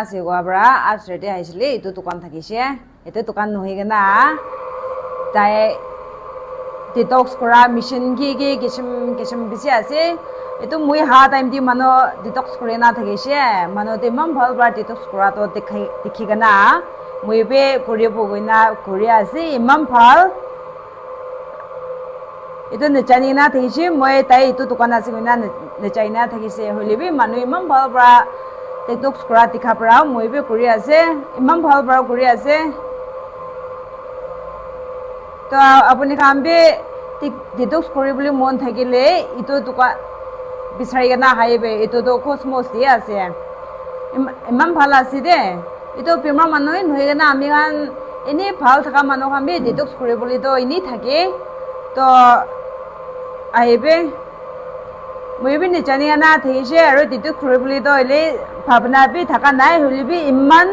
আছে গোৱাবৰা আছৰেতে আহিছিলে এইটো দোকান থাকিছে এইটো দোকান নহয় কেনা তাই ডিটক্স কৰা মেচিন কি কিছিম বেছি আছে এইটো মই হা টাইম দি মানুহ ডিটক্স কৰি না থাকিছে মানুহতে ইমান ভাল পৰা ডিটক্স কৰাটো দেখি কেনা মই বে কৰিব গৈ না কৰি আছে ইমান ভাল itu necani na thisi moi tai itu dukan ase na necai na thakise holibi manu imam bhal pra tiktok skra tikha pra moi be kuri ase imam bhal pra kuri ase to apuni kambe detox kori boli mon thakile itu dukan bisari na haibe itu to cosmos dia ase imam bhal ase de itu pima manu noi na ami kan ini bhal thaka manu kambe detox kori boli to ini thake to আহিবে মই B নিজানি না থাকিছে আৰু detox কৰিবলৈ তো হলে ভাৱনা B থকা নাই হলিবি ইমান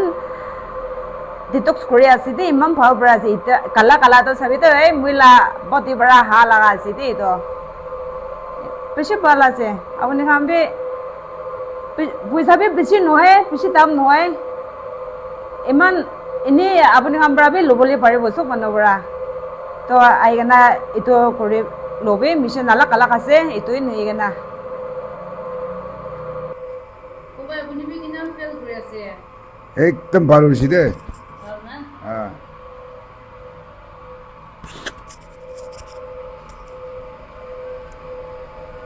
ডিটক্স কৰি আছে দে ইমান ভাল পৰা আছে কালা কালা তো চাবি তো এই মইলা বটি পৰা হা লাগা আছে দে তো বেছি ভাল আছে আপুনি খামবি পইচা বি বেছি নহয় বেছি দাম নহয় ইমান এনে আপুনি খাম পৰা বি ল'বলৈ পাৰিব চব মানুহৰ পৰা তো আহি কেনা এইটো কৰি lobe mission alak ase ituin higena Kuba, bunyi bikin apa feel kuriasi ya? Ekdom ভালো হইছে দে ভাল না? হ্যাঁ